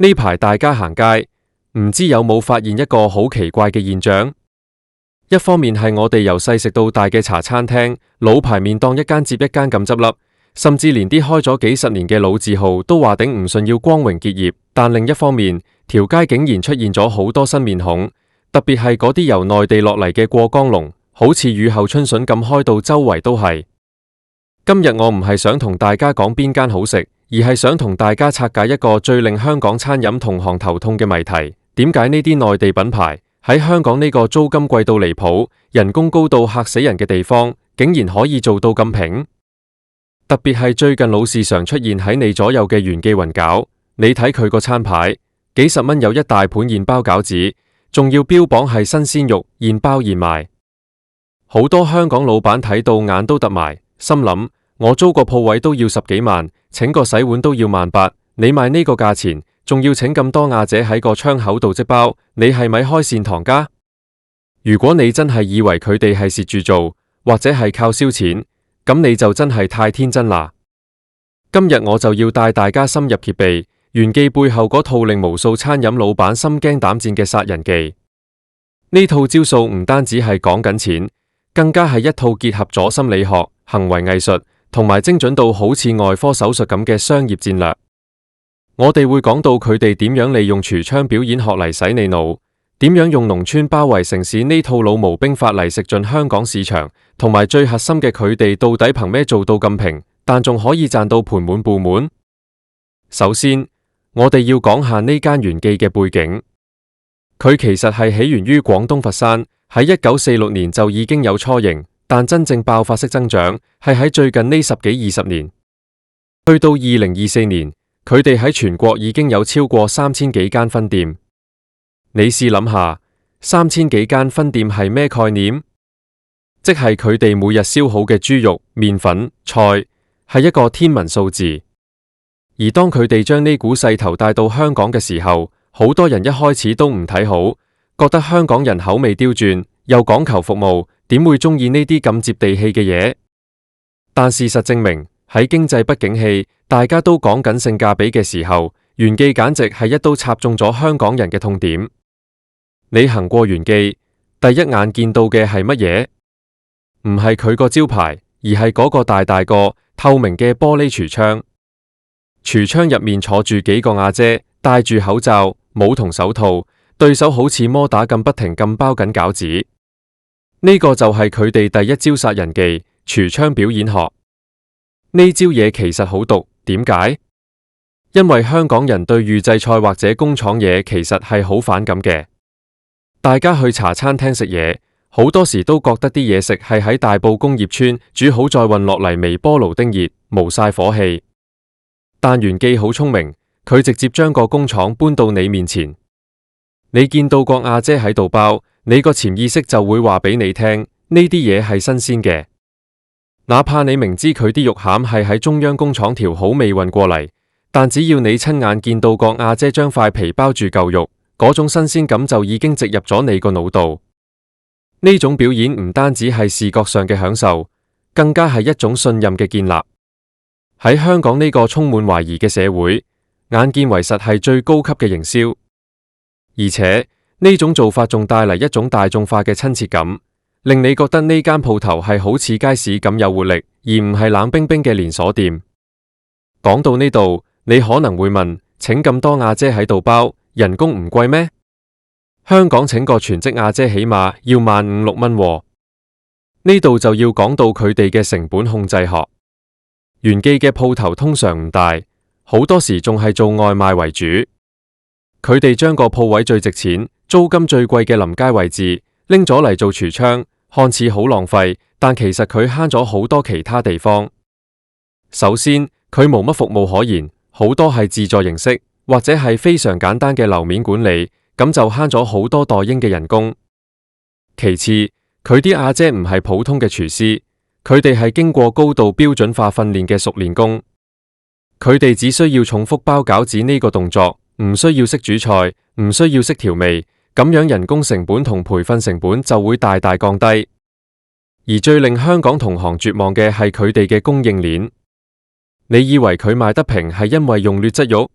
呢排大家行街，唔知有冇發現一個好奇怪嘅現象？一方面係我哋由細食到大嘅茶餐廳，老牌麵檔一間接一間咁執笠，甚至連啲開咗幾十年嘅老字號都話頂唔順要光榮結業。但另一方面，條街竟然出現咗好多新面孔，特別係嗰啲由內地落嚟嘅過江龍，好似雨後春筍咁開到周圍都係。今日我唔係想同大家講邊間好食，而係想同大家拆解一個最令香港餐飲同行頭痛嘅謎題：點解呢啲內地品牌喺香港呢個租金貴到離譜、人工高到嚇死人嘅地方，竟然可以做到咁平？特別係最近老是常出現喺你左右嘅元記雲餃，你睇佢個餐牌，幾十蚊有一大盤現包餃子，仲要標榜係新鮮肉，現包現賣。好多香港老闆睇到眼都突埋，心諗我租個鋪位都要10幾萬，請個洗碗都要18000，你賣呢個價錢，仲要請咁多亞姐喺個窗口度即包，你係咪開善堂家？如果你真係以為佢哋係蝕住做，或者係靠燒錢，咁你就真係太天真啦。今日我就要帶大家深入揭秘元記背後嗰套令無數餐飲老闆心驚膽戰嘅殺人技。呢套招數唔單止係講緊錢，更加係一套結合咗心理學、行為藝術同埋精準到好似外科手術咁嘅商業戰略。我哋會講到佢哋點樣利用櫥窗表演學嚟洗你腦，點樣用農村包圍城市呢套老毛兵法嚟食盡香港市場，同埋最核心嘅佢哋到底憑咩做到咁平，但仲可以賺到盆滿缽滿。首先，我哋要講下呢間元記嘅背景。佢其實係起源於廣東佛山，喺1946年就已經有雛形，但真正爆發式增長係喺最近呢10幾20年。去到2024年，佢哋喺全國已經有超過3000幾間分店。你試諗下，3000幾間分店係咩概念？即係佢哋每日消耗嘅豬肉、麵粉、菜，係一個天文數字。而當佢哋將呢股勢頭帶到香港嘅時候，好多人一開始都唔睇好，覺得香港人口味刁鑽，又講求服務，點會中意呢啲咁接地氣嘅嘢？但事實證明，喺經濟不景氣，大家都講緊性價比嘅時候，元記簡直係一刀插中咗香港人嘅痛點。你行過元記，第一眼見到嘅係乜嘢？唔係佢個招牌，而係嗰個大大個透明嘅玻璃櫥窗。櫥窗入面坐住幾個亞姐，戴住口罩、帽同手套，對手好似摩打咁不停咁包緊餃子。呢個就係佢哋第一招殺人技——櫥窗表演學。呢招嘢其實好毒，點解？因為香港人對預製菜或者工廠嘢其實係好反感嘅。大家去茶餐廳食嘢，好多時都覺得啲嘢食係喺大埔工業村煮好再運落嚟微波爐叮熱，冇晒火氣。但元記好聰明，佢直接將個工廠搬到你面前。你見到個亞姐喺度包，你個潛意識就會話俾你聽，呢啲嘢係新鮮嘅。哪怕你明知佢啲肉餡係喺中央工廠調好未運過嚟，但只要你親眼見到個亞姐將塊皮包住嚿肉，嗰種新鮮感就已經植入咗你個腦度。呢種表演唔單止係視覺上嘅享受，更加係一種信任嘅建立。喺香港呢個充滿懷疑嘅社會，眼見為實係最高級嘅營銷，而且呢種做法仲帶嚟一種大眾化嘅親切感，令你覺得呢間鋪頭係好似街市咁有活力，而唔係冷冰冰嘅連鎖店。講到呢度，你可能會問：請咁多亞姐喺度包，人工唔貴咩？香港請個全職亞姐起碼要15000、6蚊喎。呢度就要講到佢哋嘅成本控制學。元記嘅鋪頭通常唔大，好多時仲係做外賣為主。佢哋將個鋪位最值錢、租金最貴嘅臨街位置拎咗嚟做櫥窗，看似好浪費，但其實佢慳咗好多其他地方。首先，佢冇乜服務可言，好多係自助形式，或者係非常簡單嘅樓面管理，咁就慳咗好多代英嘅人工。其次，佢啲亞姐唔係普通嘅廚師。佢哋係經過高度標準化訓練嘅熟練工，佢哋只需要重複包餃子呢個動作，唔需要識煮菜，唔需要識調味，咁樣人工成本同培訓成本就會大大降低。而最令香港同行絕望嘅係佢哋嘅供應鏈。你以為佢賣得平係因為用劣質肉？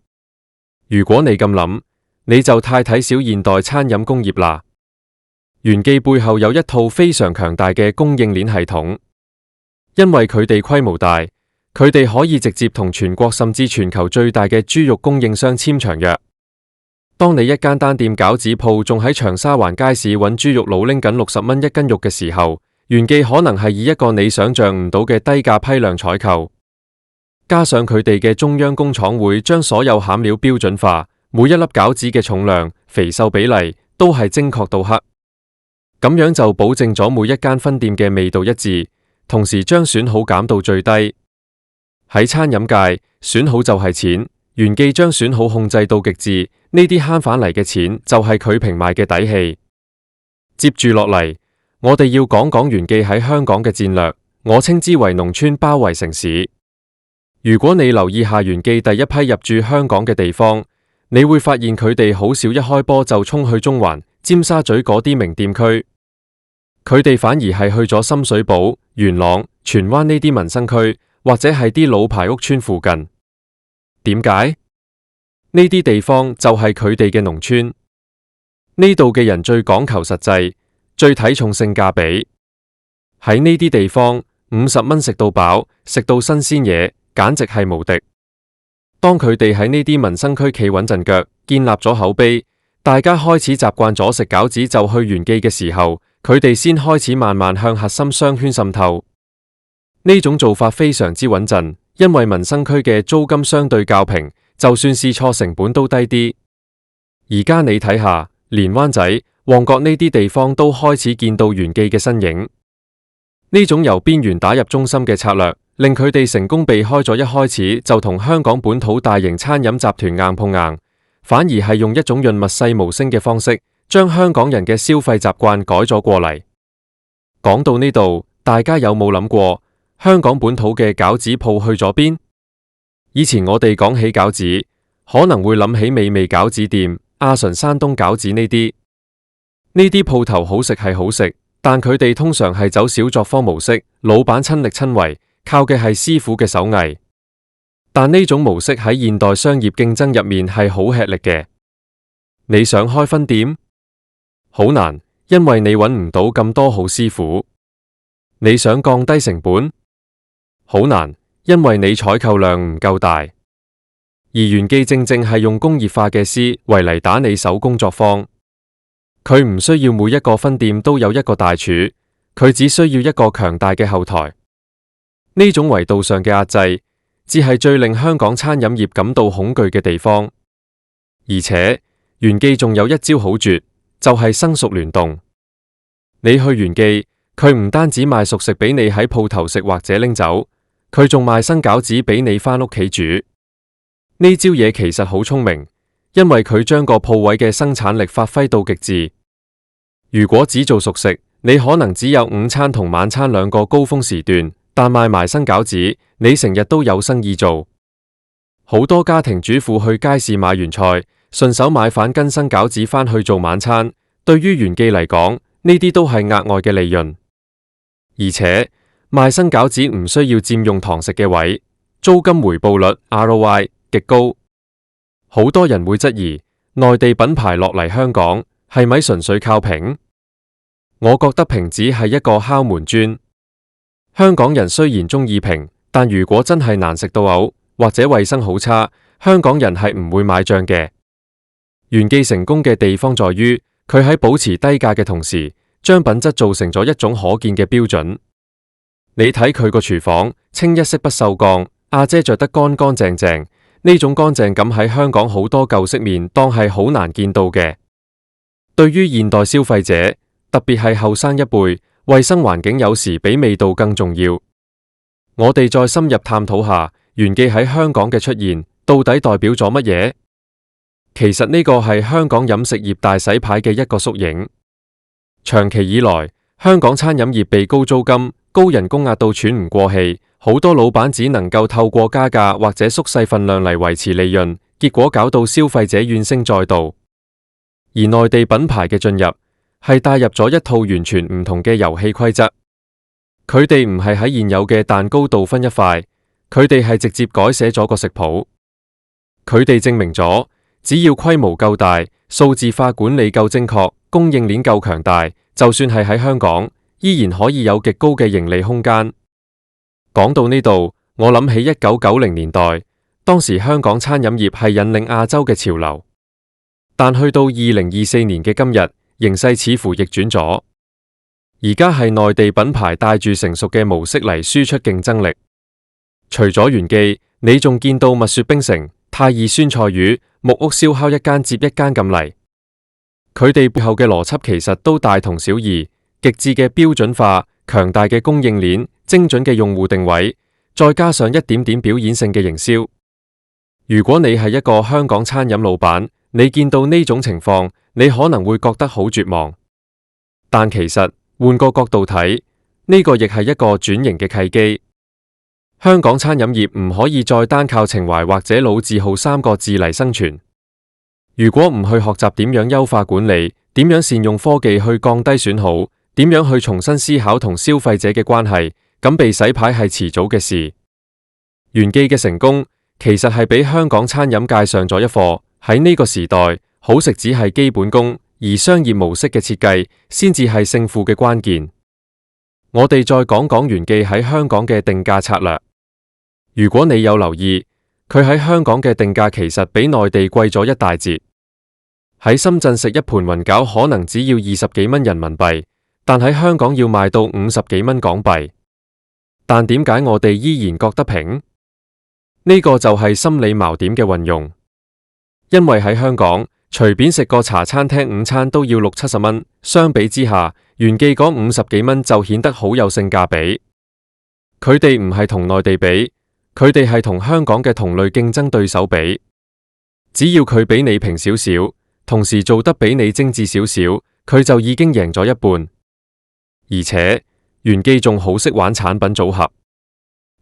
如果你咁諗，你就太睇小現代餐飲工業啦。元記背後有一套非常強大嘅供應鏈系統，因為佢哋規模大，佢哋可以直接同全國甚至全球最大嘅豬肉供應商簽長約。當你一間單店餃子鋪仲喺長沙灣街市揾豬肉佬拎緊60蚊一斤肉嘅時候，元記可能係以一個你想象唔到嘅低價批量採購，加上佢哋嘅中央工廠會將所有餡料標準化，每一粒餃子嘅重量、肥瘦比例都係精確到克。咁樣就保證咗每一間分店嘅味道一致，同時將損耗減到最低。喺餐飲界，損耗就係錢，元記將損耗控制到極致，呢啲慳返嚟嘅錢就係佢平賣嘅底氣。接住落嚟，我哋要講講元記喺香港嘅戰略，我稱之為農村包圍城市。如果你留意下元記第一批入駐香港嘅地方，你會發現佢哋好少一開波就衝去中環、尖沙咀嗰啲名店區。佢哋反而係去咗深水埗、元朗、荃灣呢啲民生區，或者係啲老牌屋村附近。點解？呢啲地方就係佢哋嘅農村，呢度嘅人最講求實際，最睇重性價比。喺呢啲地方，50蚊食到飽，食到新鮮嘢，簡直係無敵。當佢哋喺呢啲民生區企穩陣腳，建立咗口碑，大家開始習慣咗食餃子就去元記嘅時候，佢哋先開始慢慢向核心商圈滲透。呢種做法非常之穩陣，因為民生區嘅租金相對較平，就算試錯成本都低啲。而家你睇下，連灣仔、旺角呢啲地方都開始見到元記嘅身影。呢種由邊緣打入中心嘅策略，令佢哋成功避開咗一開始就同香港本土大型餐飲集團硬碰硬，反而係用一種潤物細無聲嘅方式，將香港人嘅消費習慣改咗過嚟。講到呢度，大家有冇諗過香港本土嘅餃子鋪去咗邊？以前我哋講起餃子，可能會諗起美味餃子店、阿純山東餃子呢啲鋪頭好食係好食，但佢哋通常係走小作坊模式，老闆親力親為，靠嘅係師傅嘅手藝。但呢種模式喺現代商業競爭入面係好吃力嘅。你想開分店？好難，因為你揾唔到咁多好師傅。你想降低成本？好難，因為你採購量唔夠大。而元記正正係用工業化嘅思維嚟打你手工作坊。佢唔需要每一個分店都有一個大廚，佢只需要一個強大嘅後台。呢種維度上嘅壓制，只係最令香港餐飲業感到恐懼嘅地方。而且元記仲有一招好絕，就係生熟聯動。你去元記，佢唔單止賣熟食俾你喺鋪頭食或者拎走，佢仲賣生餃子俾你返屋企煮。呢招嘢其實好聰明，因為佢將個鋪位嘅生產力發揮到極致。如果只做熟食，你可能只有午餐同晚餐兩個高峰時段，但賣埋生餃子，你成日都有生意做。好多家庭主婦去街市買完菜，順手買返斤生餃子返去做晚餐。對於元記嚟講，呢啲都係額外嘅利潤。而且賣生餃子唔需要佔用堂食嘅位，租金回報率 ROI 極高。好多人會質疑內地品牌落嚟香港係咪純粹靠平？我覺得平只係一個敲門磚。香港人雖然中意平，但如果真係難食到嘔或者衛生好差，香港人係唔會買賬嘅。元記成功嘅地方在於，佢喺保持低價嘅同時，將品質做成咗一種可見嘅標準。你睇佢個廚房，清一色不鏽鋼，阿姐着得乾乾淨淨，呢種乾淨感喺香港好多舊式麵檔係好難見到嘅。對於現代消費者，特別係後生一輩，衛生環境有時比味道更重要。我哋再深入探討下元記喺香港嘅出現，到底代表咗乜嘢？其實呢個係香港飲食業大洗牌嘅一個縮影。長期以來，香港餐飲業被高租金、高人工壓到喘唔過氣，好多老闆只能夠透過加價或者縮細份量嚟維持利潤，結果搞到消費者怨聲載道。而內地品牌嘅進入，係帶入咗一套完全唔同嘅遊戲規則。佢哋唔係喺現有嘅蛋糕度分一塊，佢哋係直接改寫咗個食譜。佢哋證明咗，只要規模夠大，數字化管理夠精確，供應鏈夠強大，就算係喺香港，依然可以有極高嘅盈利空間。講到呢度，我諗起1990年代，當時香港餐飲業係引領亞洲嘅潮流，但去到2024年嘅今日，形勢似乎逆轉咗。而家係內地品牌帶住成熟嘅模式嚟輸出競爭力。除咗元記，你仲見到蜜雪冰城、泰爾酸菜魚、木屋燒烤一間接一間咁嚟。佢哋背後嘅邏輯其實都大同小異，極致嘅標準化、強大嘅供應鏈、精準嘅用戶定位，再加上一點點表演性嘅營銷。如果你係一個香港餐飲老闆，你見到呢種情況，你可能會覺得好絕望。但其實換個角度睇，呢個亦係一個轉型嘅契機。香港餐飲業唔可以再單靠情懷或者老字號3個字嚟生存。如果唔去學習點樣優化管理，點樣善用科技去降低損耗，點樣去重新思考同消費者嘅關係，咁被洗牌係遲早嘅事。元記嘅成功其實係俾香港餐飲界上咗一課。喺呢個時代，好食只係基本功，而商業模式嘅設計先至係勝負嘅關鍵。我哋再講講元記喺香港嘅定價策略。如果你有留意，佢喺香港嘅定價其實比內地貴咗一大截。喺深圳食一盤雲餃可能只要20幾蚊人民幣，但喺香港要賣到50幾蚊港幣。但點解我哋依然覺得平？呢個就係心理矛點嘅運用。因為喺香港，隨便食個茶餐廳午餐都要60、70蚊，相比之下，元記嗰50幾蚊就顯得好有性價比。佢哋唔係同內地比，佢哋係同香港嘅同類競爭對手比。只要佢比你平少少，同時做得比你精緻少少，佢就已經贏咗一半。而且元記仲好識玩產品組合，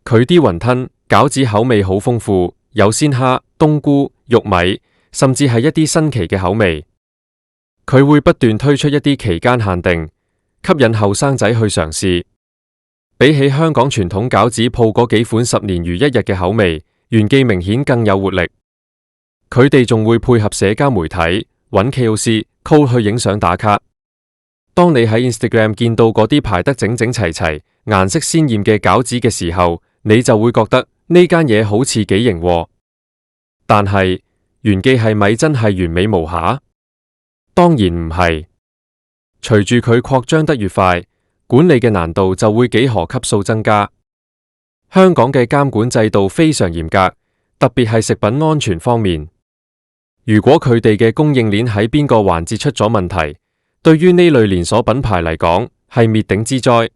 佢啲雲吞餃子口味好豐富，有鮮蝦、冬菇、玉米，甚至係一啲新奇嘅口味。佢會不斷推出一啲期間限定，吸引後生仔去嘗試。比起香港傳統餃子鋪嗰幾款10年如一日嘅口味，元記明顯更有活力。佢哋仲會配合社交媒體，揾 KOC、call 去影相打卡。當你喺 Instagram 見到嗰啲排得整整齊齊、顏色鮮豔嘅餃子嘅時候，你就會覺得呢間嘢好似幾型喎。但係元記係咪真係完美無瑕？當然唔係。隨住佢擴張得越快，管理嘅難度就會幾何級數增加。香港嘅監管制度非常嚴格，特別係食品安全方面。如果佢哋嘅供應鏈喺邊個環節出咗問題，對於呢類連鎖品牌嚟講係滅頂之災。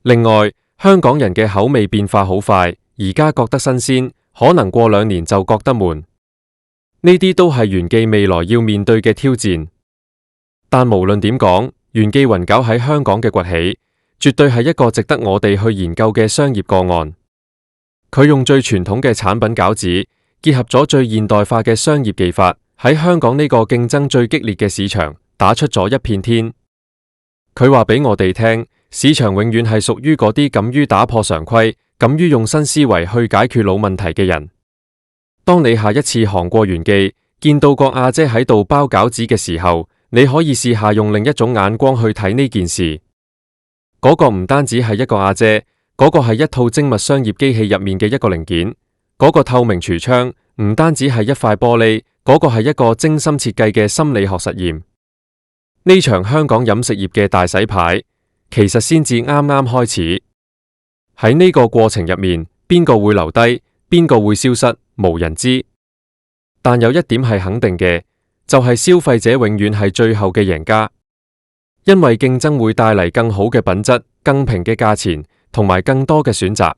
另外，香港人嘅口味變化好快，而家覺得新鮮，可能過2年就覺得悶。呢啲都係元記未來要面對嘅挑戰。但無論點講，元記雲餃喺香港嘅崛起，絕對係一個值得我哋去研究嘅商業個案。佢用最傳統嘅產品餃子，結合咗最現代化嘅商業技法，喺香港呢個競爭最激烈嘅市場，打出咗一片天。佢話俾我哋聽，市場永遠係屬於嗰啲敢於打破常規、敢於用新思維去解決老問題嘅人。當你下一次行過元記，見到個阿姐喺度包餃子嘅時候，你可以試下用另一種眼光去睇呢件事。嗰個唔單止係一個阿姐，嗰個係一套精密商業機器入面嘅一個零件。嗰個透明櫥窗唔單止係一塊玻璃，嗰個係一個精心設計嘅心理學實驗。呢場香港飲食業嘅大洗牌，其實先至啱啱開始。喺呢個過程入面，邊個會留低，邊個會消失，無人知。但有一點係肯定嘅，就係消費者永遠係最後嘅贏家，因為競爭會帶嚟更好嘅品質、更平嘅價錢，同埋更多嘅選擇。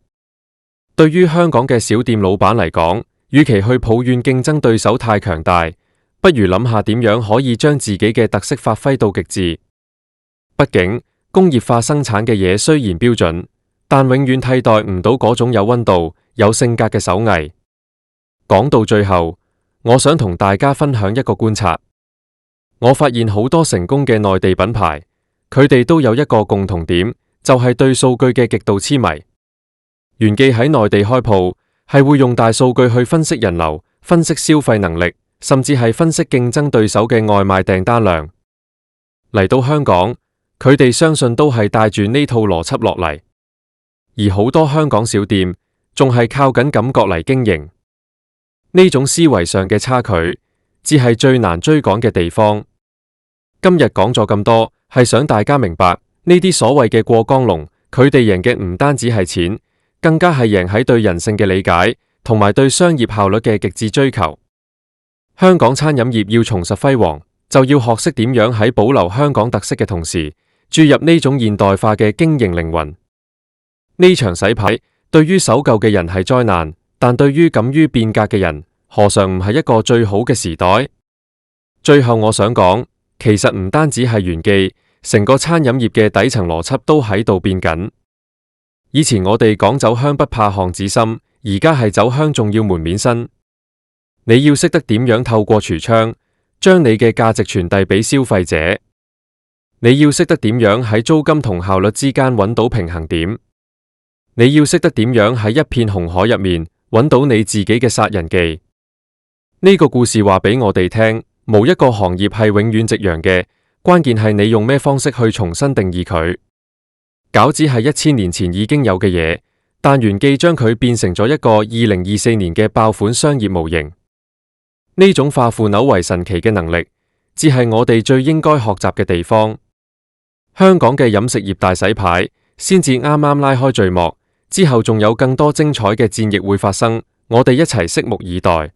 對於香港嘅小店老闆嚟講，與其去抱怨競爭對手太強大，不如諗下點樣可以將自己嘅特色發揮到極致。畢竟工業化生產嘅嘢雖然標準，但永遠替代唔到嗰種有溫度、有性格嘅手藝。講到最後，我想同大家分享一個觀察。我發現好多成功嘅內地品牌，佢哋都有一個共同點，就係對數據嘅極度痴迷。元記喺內地開鋪，係會用大數據去分析人流、分析消費能力，甚至係分析競爭對手嘅外賣訂單量。嚟到香港，佢哋相信都係帶住呢套邏輯落嚟，而好多香港小店仲係靠緊感覺嚟經營。呢種思維上嘅差距，只係最難追趕嘅地方。今日講咗咁多，係想大家明白呢啲所謂嘅過江龍，佢哋贏嘅唔單止係錢，更加係贏喺對人性嘅理解，同埋對商業效率嘅極致追求。香港餐飲業要重拾輝煌，就要學識點樣喺保留香港特色嘅同時，注入呢種現代化嘅經營靈魂。呢場洗牌對於守舊嘅人係災難，但對於敢於變革嘅人，何嘗唔係一個最好嘅時代？最後我想講，其實唔單止係玄記，成個餐飲業嘅底層邏輯都喺度變緊。以前我哋講酒香不怕巷子深，而家係酒香仲要門面新。你要識得點樣透過櫥窗，將你嘅價值傳遞俾消費者。你要識得點樣喺租金同效率之間揾到平衡點。你要識得點樣喺一片紅海入面揾到你自己嘅殺人技。呢個故事話俾我哋聽，冇一個行業係永遠夕陽嘅，關鍵係你用咩方式去重新定義佢。餃子係1000年前已經有嘅嘢，但玄記將佢變成咗一個2024年嘅爆款商業模型。呢種化腐朽為神奇嘅能力，只係我哋最應該學習嘅地方。香港嘅飲食業大洗牌，先至啱啱拉開序幕，之後仲有更多精彩嘅戰役會發生，我哋一齊拭目以待。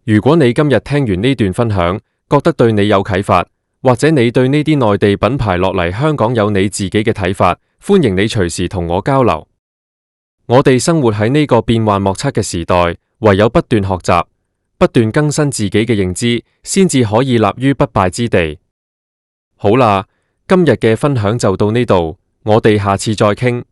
如果你今日聽完呢段分享，覺得對你有啟發，或者你對呢啲內地品牌落嚟香港有你自己嘅睇法，歡迎你隨時同我交流。我哋生活喺呢個變幻莫測嘅時代，唯有不斷學習，不斷更新自己嘅認知，先至可以立於不敗之地。好啦，今日嘅分享就到呢度，我哋下次再傾。